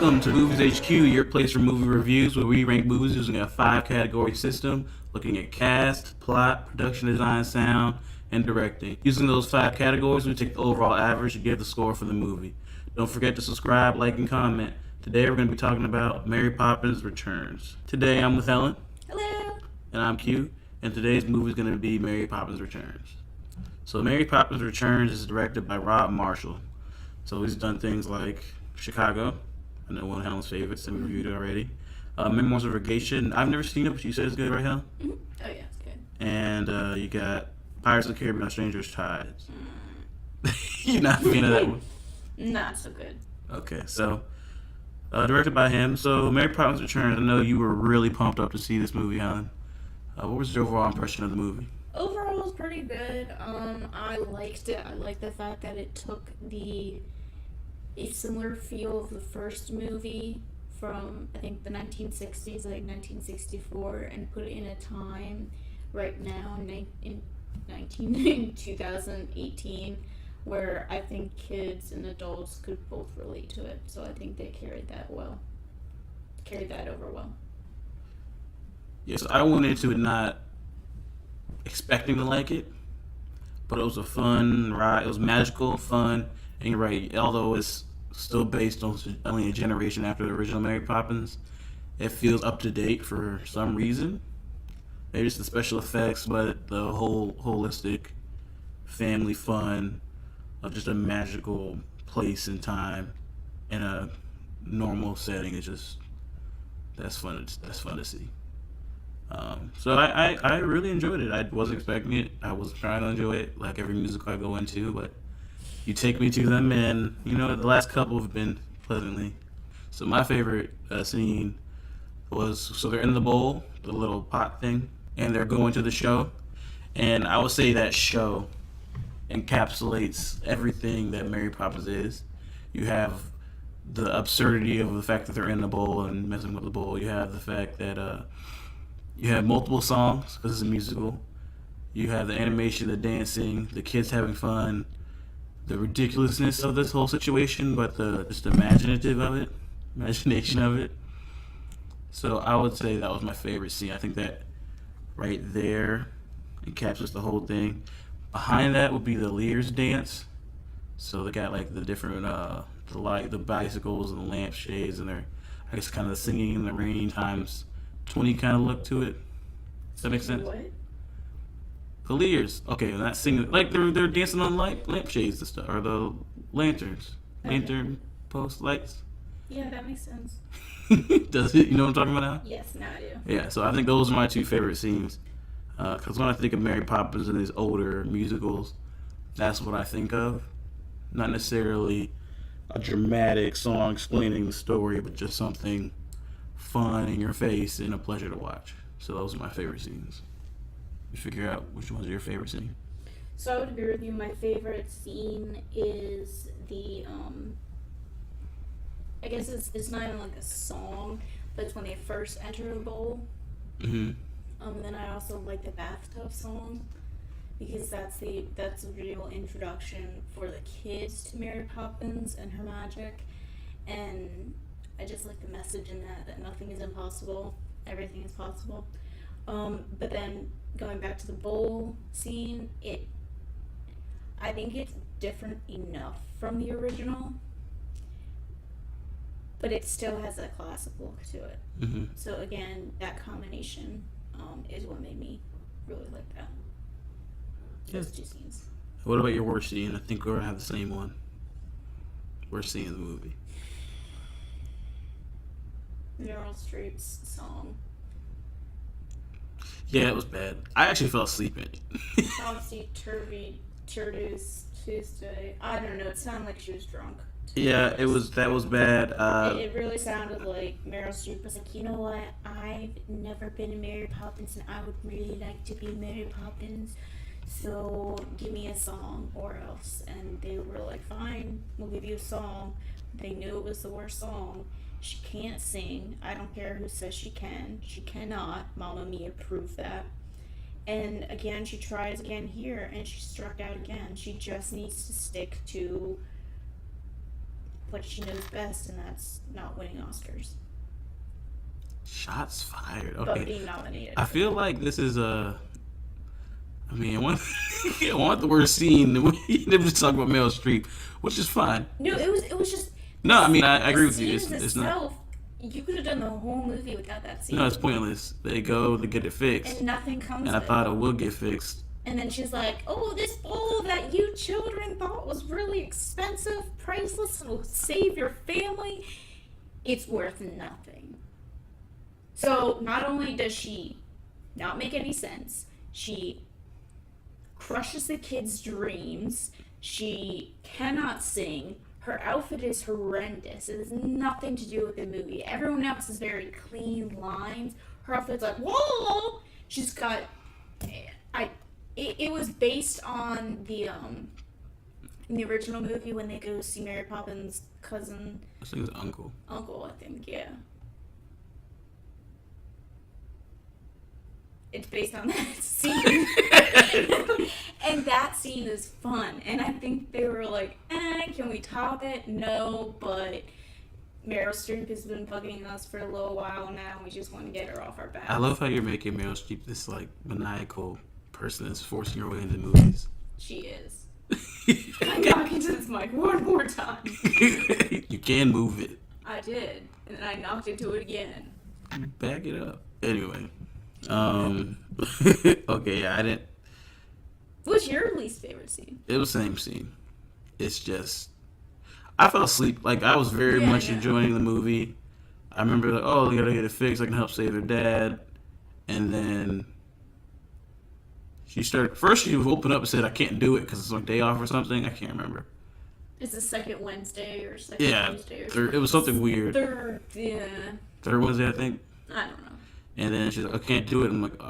Welcome to Movies HQ, your place for movie reviews, where we rank movies using a 5-category system, looking at cast, plot, production design, sound, and directing. Using those 5 categories, we take the overall average and give the score for the movie. Don't forget to subscribe, like, and comment. Today we're going to be talking about Mary Poppins Returns. Today I'm with Helen. Hello. And I'm Q. And today's movie is going to be Mary Poppins Returns. So Mary Poppins Returns is directed by Rob Marshall. So he's done things like Chicago, I know one of Helen's favorites, and we reviewed it already. Memoirs of Rogation. I've never seen it, but you said it's good, right, Helen? Mm-hmm. Oh yeah, it's good. And you got Pirates of the Caribbean on Stranger's Tides. You're not a fan of that one? Not so good. Okay, so directed by him. So Mary Poppins Returns, I know you were really pumped up to see this movie, Helen. What was your overall impression of the movie? Overall, it was pretty good. I liked it. I liked the fact that it took a similar feel of the first movie from, I think, the 1960s, like 1964, and put it in a time right now in 2018 where I think kids and adults could both relate to it. So I think they carried that over well. Yes, I went into it not expecting to like it, but it was a fun ride. It was magical, fun, and you're right. Although it's still based on only a generation after the original Mary Poppins, it feels up to date for some reason. Maybe it's the special effects, but the whole holistic family fun of just a magical place and time in a normal setting is just that's fun to see. So I really enjoyed it. I wasn't expecting it. I was trying to enjoy it like every musical I go into, but you take me to them, and you know the last couple have been pleasantly. So my favorite scene was they're in the bowl, the little pot thing, and they're going to the show, and I would say that show encapsulates everything that Mary Poppins is. You have the absurdity of the fact that they're in the bowl and messing with the bowl. You have the fact that you have multiple songs because it's a musical. You have the animation, the dancing, the kids having fun, the ridiculousness of this whole situation, but the just imagination of it. So I would say that was my favorite scene. I think that right there encapsulates the whole thing. Behind that would be the Lear's dance. So they got like the different the bicycles and the lampshades, and they're I guess kind of the singing in the rain times 20 kind of look to it. Does that make sense? What? The Lears. Okay, not singing. Like they're dancing on lampshades and stuff, or the lanterns. Lantern post lights. Yeah, that makes sense. Does it? You know what I'm talking about now? Yes, now I do. Yeah, so I think those are my 2 favorite scenes. Because when I think of Mary Poppins and these older musicals, that's what I think of. Not necessarily a dramatic song explaining the story, but just something fun in your face and a pleasure to watch. So those are my favorite scenes. You figure out which one's your favorite scene. So I would agree with you. My favorite scene is the I guess it's not even like a song, but it's when they first enter the bowl. Mm-hmm. And then I also like the bathtub song because that's the real introduction for the kids to Mary Poppins and her magic, and I just like the message in that nothing is impossible, everything is possible. But then going back to the bowl scene, I think it's different enough from the original, but it still has that classic look to it. Mm-hmm. So again, that combination is what made me really like that. Those 2 scenes. What about your worst scene? I think we're gonna have the same one. Worst scene in the movie. Meryl Streep's song. Yeah, it was bad. I actually fell asleep in it. Topsy Turvy Tuesday. I don't know. It sounded like she was drunk. Yeah, that was bad. It really sounded like Meryl Streep was like, you know what? I've never been a Mary Poppins, and I would really like to be Mary Poppins. So give me a song or else. And they were like, fine, we'll give you a song. They knew it was the worst song. She can't sing. I don't care who says she can. She cannot. Mamma Mia proved that. And again, she tries again here, and she struck out again. She just needs to stick to what she knows best, and that's not winning Oscars. Shots fired. But Okay. being nominated. I feel like this is a. I mean, I want the worst scene. We never just talk about Meryl Streep, which is fine. No, it was just. No, I mean, I agree with you. It's It's itself, not. you could have done the whole movie without that scene. No, it's pointless. They go to get it fixed, And nothing comes and I of thought it. it would get fixed. And then she's like, oh, this bowl that you children thought was really expensive, priceless, and will save your family, it's worth nothing. So not only does she not make any sense, she crushes the kids' dreams, she cannot sing, her outfit is horrendous, it has nothing to do with the movie. Everyone else has very clean lines. Her outfit's like, whoa! She's got... It was based on the original movie when they go see Mary Poppins' cousin. I think it's uncle. Uncle, I think, yeah. It's based on that scene. And that scene is fun. And I think they were like, can we top it? No, but Meryl Streep has been bugging us for a little while now, and we just want to get her off our back. I love how you're making Meryl Streep this like maniacal person that's forcing her way into movies. She is. I'm knocking to this mic one more time. You can move it. I did, and then I knocked into it again. Back it up. Anyway. Okay, yeah, I didn't. What's your least favorite scene? It was the same scene. It's just I fell asleep. Like I was very much enjoying the movie. I remember like, oh, they gotta get it fixed. I can help save their dad. And then she started. First, she opened up and said, "I can't do it because it's like day off or something." I can't remember. It's the second Wednesday or second Tuesday or something. It was something weird. Third Wednesday, I think. I don't know. And then she's like, "I can't do it." I'm like,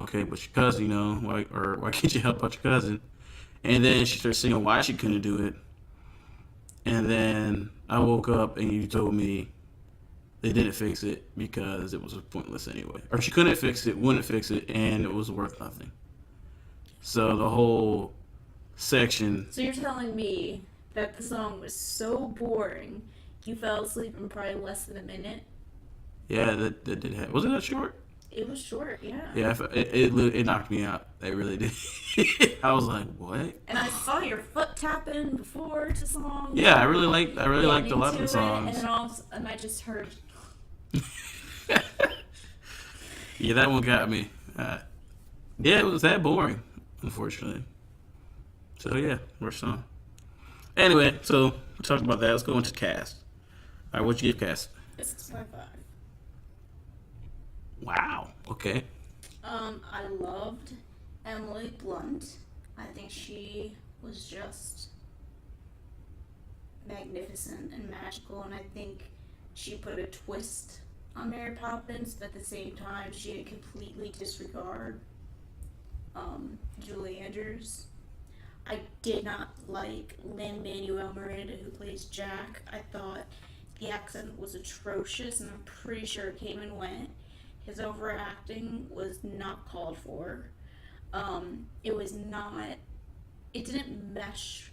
okay, but your cousin, you know, why can't you help out your cousin? And then she started singing why she couldn't do it. And then I woke up and you told me they didn't fix it because it was pointless anyway, or she couldn't fix it, wouldn't fix it, and it was worth nothing. So the whole section. So you're telling me that the song was so boring, you fell asleep in probably less than a minute? Yeah, that did happen. Was it that short? It was short, yeah. Yeah, it knocked me out. It really did. I was like, what? And I saw your foot tapping before to songs. Yeah, I really liked a lot of the it, songs. And I just heard. Yeah, that one got me. Yeah, it was that boring, unfortunately. So yeah, worst song. Anyway, so we talked about that. Let's go into cast. All right, what'd you give cast? It's 6.5. Wow. Okay. I loved Emily Blunt. I think she was just magnificent and magical, and I think she put a twist on Mary Poppins, but at the same time, she didn't completely disregard Julie Andrews. I did not like Lin-Manuel Miranda, who plays Jack. I thought the accent was atrocious, and I'm pretty sure it came and went. His overacting was not called for. It didn't mesh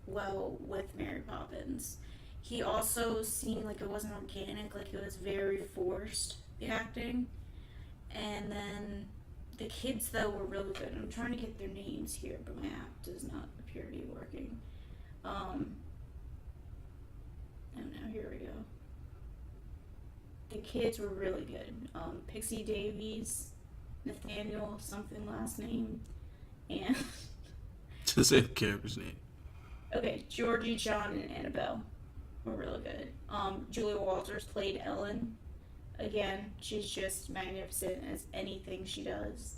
well with Mary Poppins. He also seemed like it wasn't organic, like it was very forced, the acting. And then the kids, though, were really good. I'm trying to get their names here, but my app does not appear to be working. Oh no, here we go. The kids were really good. Pixie Davies, Nathaniel, something last name, and Just say the character's name. okay, Georgie, John, and Annabelle were really good. Julia Walters played Ellen. Again, she's just magnificent as anything she does.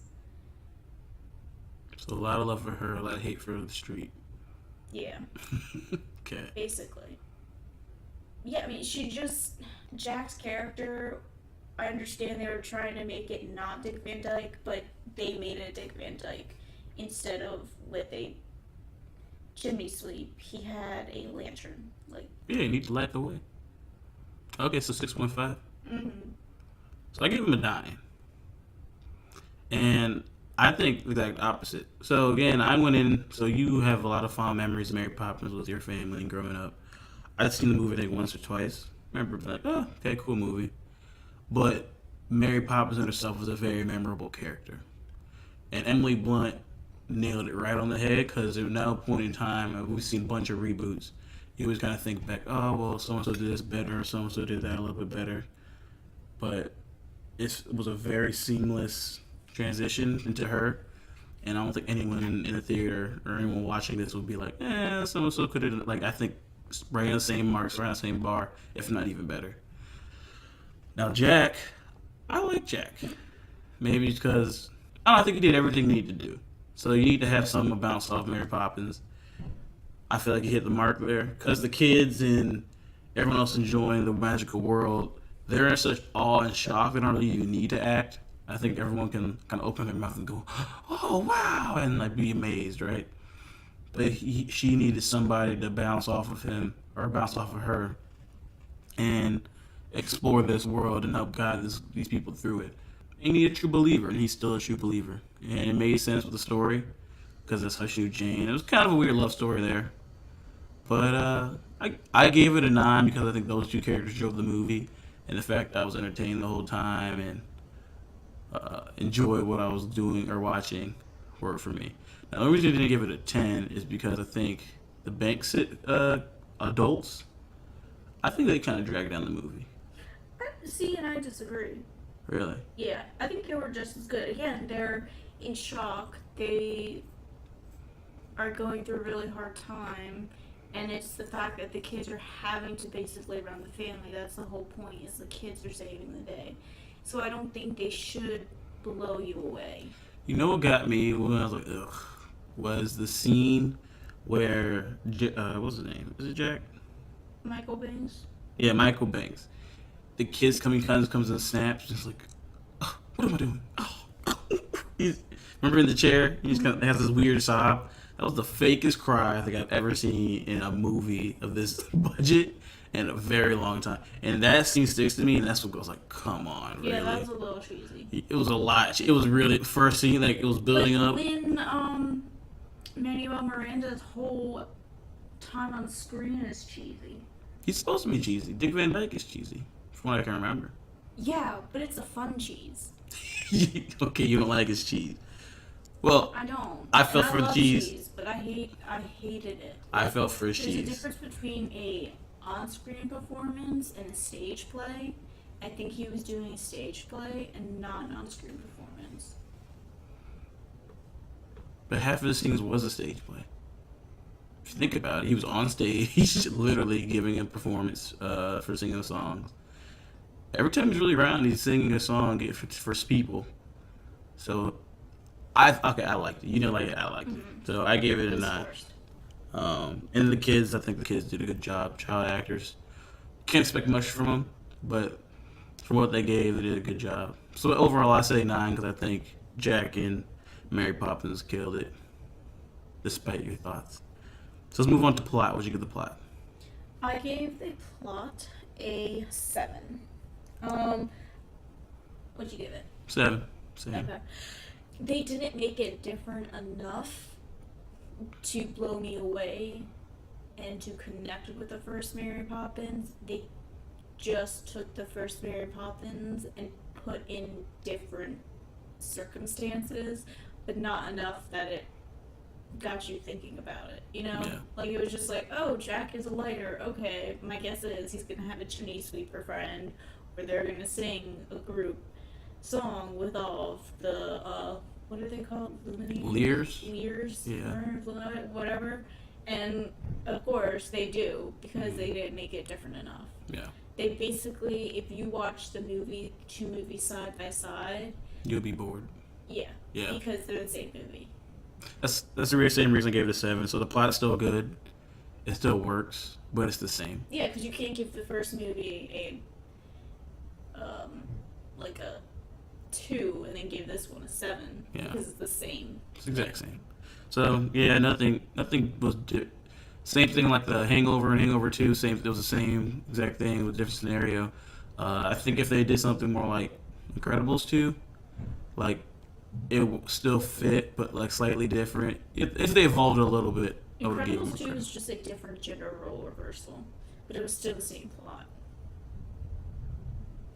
So a lot of love for her, a lot of hate for the street. Yeah, Okay. basically. Yeah, I mean, Jack's character, I understand they were trying to make it not Dick Van Dyke, but they made it Dick Van Dyke instead of with a chimney sweep. He had a lantern, like. Yeah, you need to light the way. Okay, so 6.5. Mm-hmm. So I give him a 9. And I think the exact opposite. So again, I went in. So you have a lot of fond memories of Mary Poppins with your family and growing up. I'd seen the movie I think once or twice. Remember, like, oh, okay, cool movie. But Mary Poppins herself was a very memorable character, and Emily Blunt nailed it right on the head because at no point in time we've seen a bunch of reboots. You always kind of think back, oh well, so and so did this better, so and so did that a little bit better, but it was a very seamless transition into her. And I don't think anyone in the theater or anyone watching this would be like, so and so could have, like, I think right on the same marks, right on the same bar, if not even better. Now, Jack, I like Jack. Maybe because I don't think he did everything he needed to do. So you need to have something to bounce off Mary Poppins. I feel like he hit the mark there because the kids and everyone else enjoying the magical world, they're in such awe and shock. They don't really even need to act. I think everyone can kind of open their mouth and go, "Oh wow!" and like be amazed, right? But she needed somebody to bounce off of him or bounce off of her, and explore this world and help guide these people through it. He needed a true believer, and he's still a true believer, and it made sense with the story because that's how she knew Jane. It was kind of a weird love story there, but I gave it a 9 because I think those two characters drove the movie, and the fact that I was entertained the whole time and enjoyed what I was doing or watching worked for me. Now, the only reason I didn't give it a 10 is because I think the Banks adults, I think they kind of dragged down the movie. See, and I disagree. Really? Yeah, I think they were just as good. Again, they're in shock. They are going through a really hard time, and it's the fact that the kids are having to basically run the family. That's the whole point, is the kids are saving the day. So I don't think they should blow you away. You know what got me when I was like, ugh, was the scene where, what's his name? Is it Jack? Michael Banks? Yeah, Michael Banks. The kids comes and snaps, just like, oh, what am I doing? Oh. Remember in the chair? He just kind of has this weird sob. That was the fakest cry I think I've ever seen in a movie of this budget in a very long time. And that scene sticks to me, and that's what goes like, come on, really? Yeah, that was a little cheesy. It was a lot. It was really, first scene, like, it was building up. When Manuel Miranda's whole time on screen is cheesy. He's supposed to be cheesy. Dick Van Dyke is cheesy, from what I can remember. Yeah, but it's a fun cheese. Okay, you don't like his cheese. Well, I don't. I felt for the cheese. But I hated it. I felt for his There's cheese. a difference between a on-screen performance and a stage play. I think he was doing a stage play and not an on-screen performance. But half of the scenes was a stage play. If you think about it, he was on stage, literally giving a performance for singing songs. Every time he's really around, he's singing a song for people. So, I liked it. You didn't like it, I liked it. So I gave it a 9. And the kids, I think the kids did a good job. Child actors. Can't expect much from them, but for what they gave, they did a good job. So overall, I say 9 because I think Jack and Mary Poppins killed it, despite your thoughts. So let's move on to plot. What'd you give the plot? I gave the plot a 7. What'd you give it? 7. Same. Okay. They didn't make it different enough to blow me away and to connect with the first Mary Poppins. They just took the first Mary Poppins and put in different circumstances, but not enough that it got you thinking about it, you know? Yeah. Like, it was just like, oh, Jack is a lighter. Okay, my guess is he's gonna have a chimney sweeper friend, or they're gonna sing a group song with all of the, what are they called? Leers? Leers? Yeah. Whatever. And, of course, they do, because they didn't make it different enough. Yeah. They basically, if you watch the two movies side by side, You'll be bored. yeah. Yeah. Because they're the same movie. That's the same reason I gave it a 7. So the plot's still good. It still works, but it's the same. Yeah, because you can't give the first movie like a 2 and then give this one a 7. Yeah. Because it's the same. It's the exact same. So yeah, nothing was same thing like the Hangover and Hangover 2. It was the same exact thing with a different scenario. I think if they did something more like Incredibles 2, like it would still fit, but like slightly different. If they evolved a little bit, I would give them Incredibles 2 credit. is just a different gender role reversal. but it was still the same plot.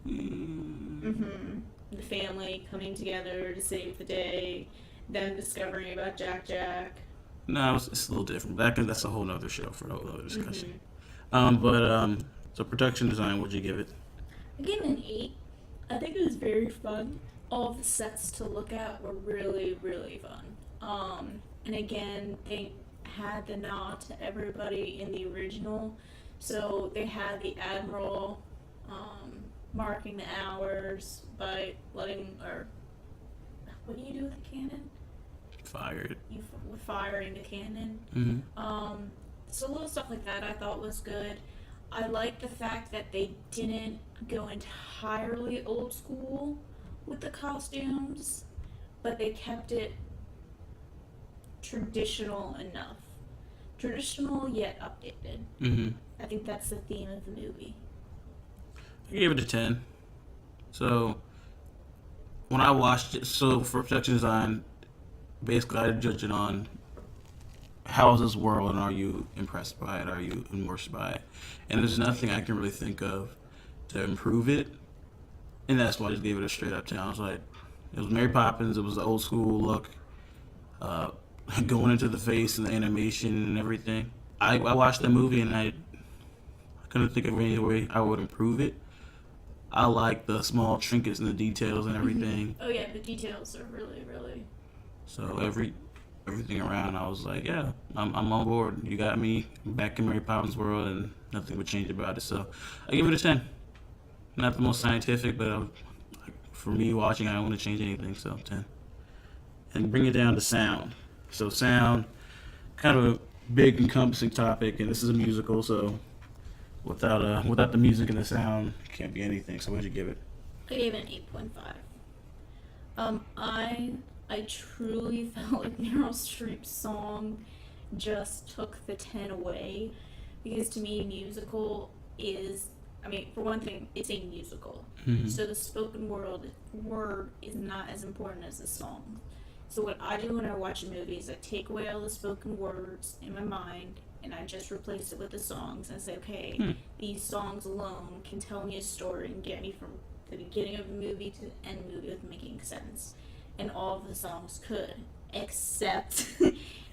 The family coming together to save the day, them discovering about Jack. No, it's a little different. That's a whole other show for a whole other discussion. So production design, what'd you give it? I gave it an 8. I think it was very fun. All of the sets to look at were really, really fun. And again, they had the nod to everybody in the original. So they had the Admiral marking the hours by letting, or what do you do with the cannon? Fire it. Firing the cannon. So little stuff like that I thought was good. I like the fact that they didn't go entirely old school with the costumes, but they kept it traditional enough. Traditional yet updated. I think that's the theme of the movie. I gave it a 10. So when I watched it, so for production design, basically I judge it on how is this world and are you impressed by it? Are you immersed by it? And there's nothing I can really think of to improve it. And that's why I just gave it a straight up 10. I was like, it was Mary Poppins, it was the old school look, going into the face and the animation and everything. I watched that movie and I couldn't think of any way I would improve it. I like the small trinkets and the details and everything. Oh yeah, the details are really, really. So everything around, I was like, yeah, I'm on board. You got me back in Mary Poppins world, and nothing would change about it. So I give it a 10. Not the most scientific, but for me watching, I don't want to change anything. So 10. And bring it down to sound. So sound, kind of a big encompassing topic, and this is a musical, so without the music and the sound, it can't be anything. So what did you give it? I gave it an 8.5. I truly felt like Meryl Streep's song just took the 10 away, because to me, musical is, I mean, for one thing, it's a musical. So the spoken word is not as important as the song. So what I do when I watch a movie is I take away all the spoken words in my mind and I just replace it with the songs and say, okay, these songs alone can tell me a story and get me from the beginning of the movie to the end of the movie with making sense. And all of the songs could, except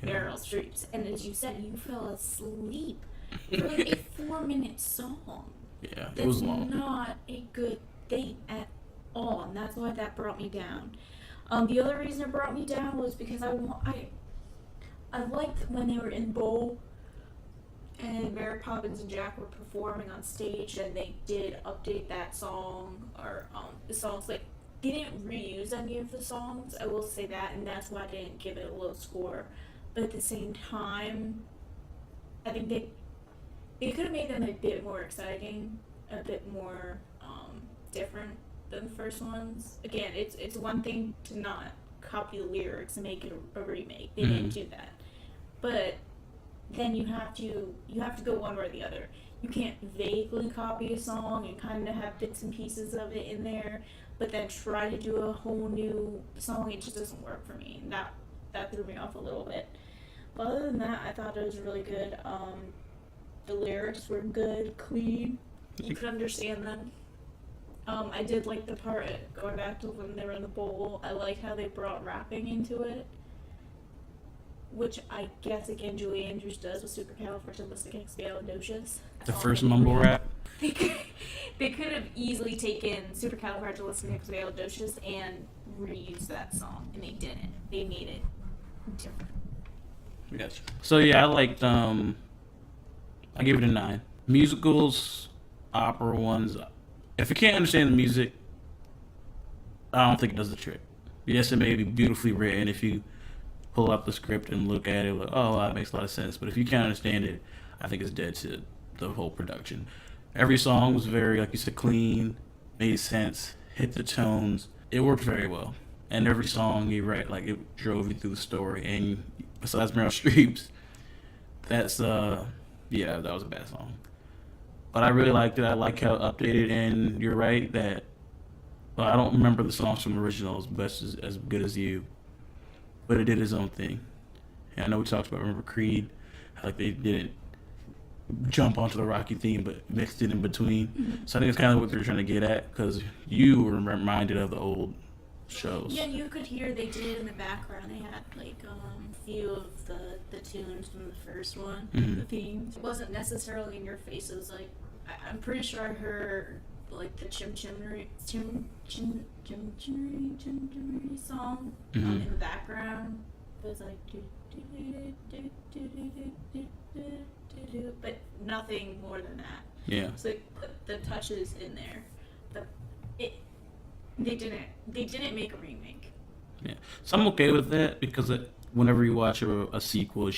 Meryl Streep's. And as you said, you fell asleep for like a 4-minute song. Yeah, it was long. That's not a good thing at all, and that's why that brought me down. The other reason it brought me down was because I liked when they were in Bowl and Mary Poppins and Jack were performing on stage, and they did update that song, or the songs, like, they didn't reuse any of the songs, I will say that, and that's why I didn't give it a low score. But at the same time, I think they could have made them a bit more exciting, a bit more different than the first ones. Again, it's one thing to not copy the lyrics and make it a remake. They didn't do that. But then you have to go one way or the other. You can't vaguely copy a song and kind of have bits and pieces of it in there, but then try to do a whole new song. It just doesn't work for me. And that threw me off a little bit. But other than that, I thought it was really good. The lyrics were good, clean. You could understand them. I did like the part, going back to when they were in the bowl, I like how they brought rapping into it. Which I guess, again, Julie Andrews does with supercalifragilisticexpialidocious. The first mumble rap? They could have easily taken supercalifragilisticexpialidocious and reused that song, and they didn't. They made it different. Gotcha. So yeah, I liked, I give it a 9. Musicals, opera ones, if you can't understand the music, I don't think it does the trick. Yes, it may be beautifully written if you pull up the script and look at it, like, oh, that makes a lot of sense. But if you can't understand it, I think it's dead to the whole production. Every song was very, like you said, clean, made sense, hit the tones. It worked very well. And every song, you're right, like it drove you through the story. And besides Meryl Streep's, that's, yeah, that was a bad song. But I really liked it. I like how updated, and you're right that, well, I don't remember the songs from the originals best as good as you, but it did its own thing. And I know we talked about, remember Creed, how like they didn't jump onto the Rocky theme, but mixed it in between. So I think it's kind of what they're trying to get at, because you were reminded of the old shows. Yeah, you could hear they did in the background. They had like a few of the tunes from the first one, the themes. It wasn't necessarily in your face. It was like I'm pretty sure I heard like the chimchimmery song in the background. It was like but nothing more than that. Yeah. So they put the touches in there, but they didn't make a remake. Yeah. So I'm okay with that, because whenever you watch a sequel, you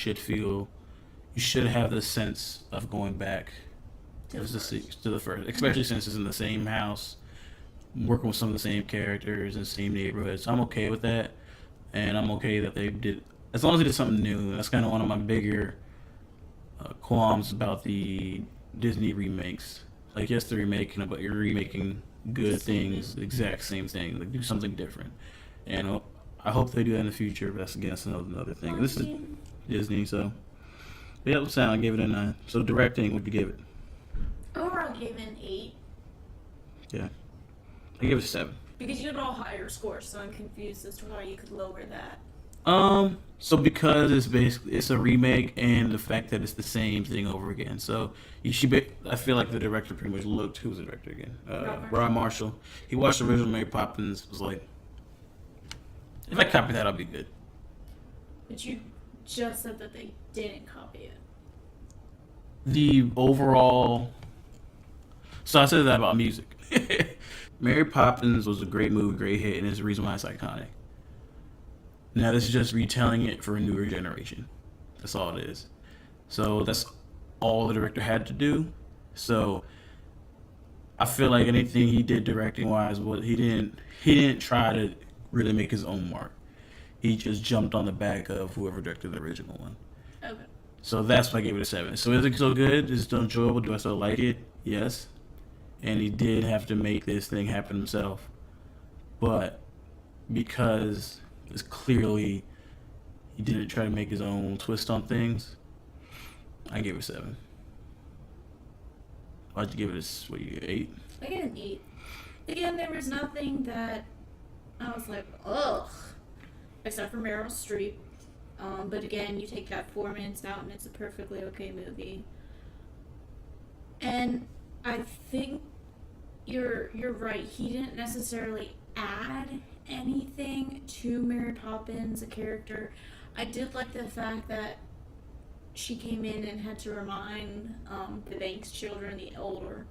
should have the sense of going back to the first, especially since it's in the same house, working with some of the same characters in the same neighborhood. So I'm okay with that, and I'm okay that they did, as long as they did something new. That's kind of one of my bigger qualms about the Disney remakes. Like, yes, they're remaking it, but you're remaking good things, the exact same thing. Like, do something different. And I hope they do that in the future, but that's another thing. This is Disney, so. But yeah, sound, I gave it a 9. So directing, what'd you give it? Overall, I gave it an 8. Yeah. I gave it a 7. Because you had all higher scores, so I'm confused as to why you could lower that. So because it's a remake, and the fact that it's the same thing over again. So I feel like the director pretty much looked, who's the director again? Rob Marshall. He watched the original Mary Poppins, was like, if I copy that, I'll be good. But you just said that they didn't copy it. The overall, so I said that about music. Mary Poppins was a great movie, great hit, and it's the reason why it's iconic. Now this is just retelling it for a newer generation. That's all it is. So that's all the director had to do. So I feel like anything he did directing wise, he didn't try to really make his own mark. He just jumped on the back of whoever directed the original one. Okay. So that's why I gave it a 7. So is it still good? Is it still enjoyable? Do I still like it? Yes. And he did have to make this thing happen himself. But because it's clearly he didn't try to make his own twist on things, I gave it a 7. Why'd you give it a, 8? I gave it an 8. Again, there was nothing that I was like, ugh, except for Meryl Streep. But again, you take that 4 minutes out and it's a perfectly okay movie. And I think you're right. He didn't necessarily add anything to Mary Poppins, a character. I did like the fact that she came in and had to remind the Banks children, the older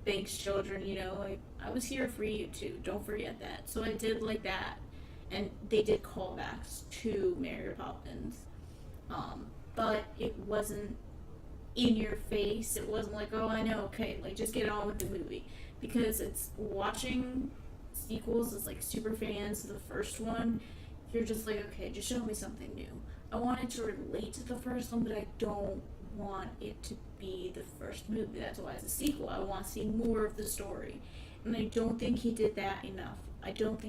Banks children, like, I was here for you too. Don't forget that. So I did like that. And they did callbacks to Mary Poppins. But it wasn't in your face. It wasn't like, oh, I know, okay, like, just get on with the movie. Because it's watching sequels as, like, super fans of the first one, you're just like, okay, just show me something new. I want it to relate to the first one, but I don't want it to be the first movie. That's why it's a sequel. I want to see more of the story. And I don't think he did that enough. I don't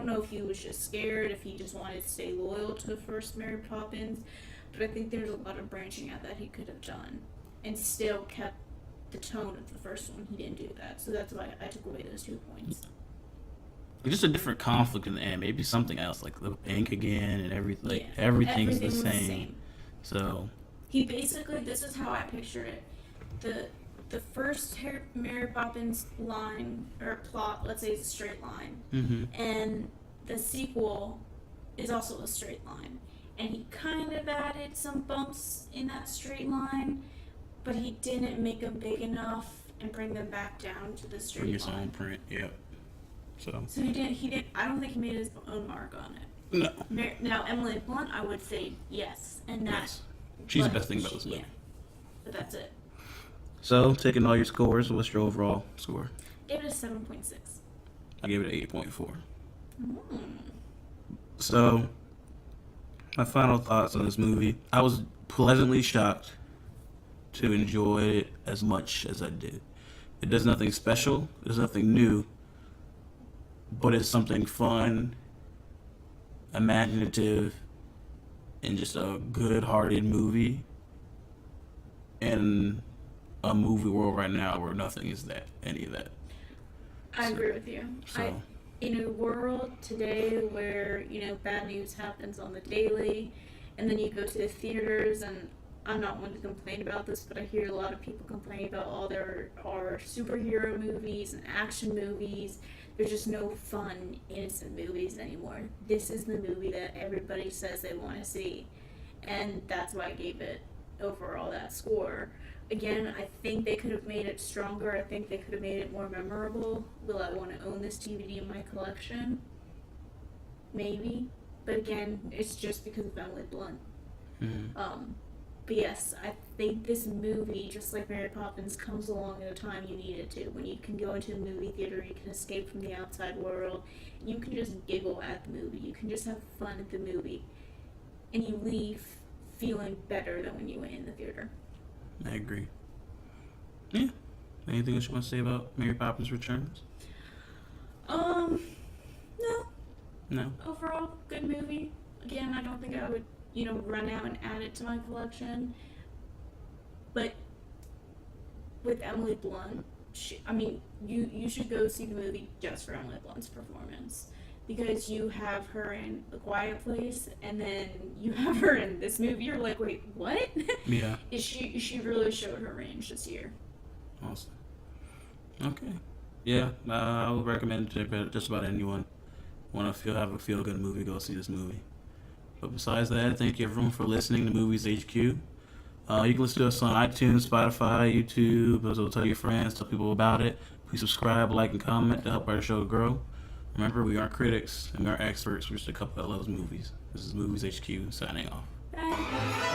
know if he was just scared, if he just wanted to stay loyal to the first Mary Poppins, but I think there's a lot of branching out that he could have done and still kept the tone of the first one. He didn't do that, so that's why I took away those 2 points. Just a different conflict in the end, maybe something else, like the bank again and everything. Like, Yeah, everything's everything the was same. So he basically, this is how I picture it. The first Mary Poppins line or plot, let's say, is a straight line, and the sequel is also a straight line. And he kind of added some bumps in that straight line, but he didn't make them big enough and bring them back down to the straight bring his line. own print, yep. So he didn't. I don't think he made his own mark on it. No. Now Emily Blunt, I would say yes, and that. Yes. She's the best thing about this movie. Yeah, but that's it. So, taking all your scores, what's your overall score? Give it a 7.6. I gave it an 8.4. So, my final thoughts on this movie. I was pleasantly shocked to enjoy it as much as I did. It does nothing special. There's nothing new. But it's something fun, imaginative, and just a good-hearted movie. in a movie world right now where nothing is that any of that. I agree with you. So In a world today where, bad news happens on the daily, and then you go to the theaters, and I'm not one to complain about this, but I hear a lot of people complain about all there are superhero movies and action movies. There's just no fun, innocent movies anymore. This is the movie that everybody says they want to see, and that's why I gave it overall that score. Again, I think they could have made it stronger. I think they could have made it more memorable. Will I want to own this DVD in my collection? Maybe. But again, it's just because of Emily Blunt. But yes, I think this movie, just like Mary Poppins, comes along at a time you need it to. When you can go into a movie theater, you can escape from the outside world, and you can just giggle at the movie. You can just have fun at the movie. And you leave feeling better than when you went in the theater. I agree. Yeah. Anything else you want to say about Mary Poppins Returns? No. No. Overall, good movie. Again, I don't think I would, run out and add it to my collection. But with Emily Blunt, you should go see the movie just for Emily Blunt's performance. Because you have her in A Quiet Place, and then you have her in this movie. You're like, wait, what? Yeah. She really showed her range this year. Awesome. Okay. Yeah, I would recommend it to just about anyone. Want to have a feel good movie? Go see this movie. But besides that, thank you everyone for listening to Movies HQ. You can listen to us on iTunes, Spotify, YouTube. Also, tell your friends, tell people about it. Please subscribe, like, and comment to help our show grow. Remember, we aren't critics and we aren't experts. We're just a couple that loves movies. This is Movies HQ signing off. Bye.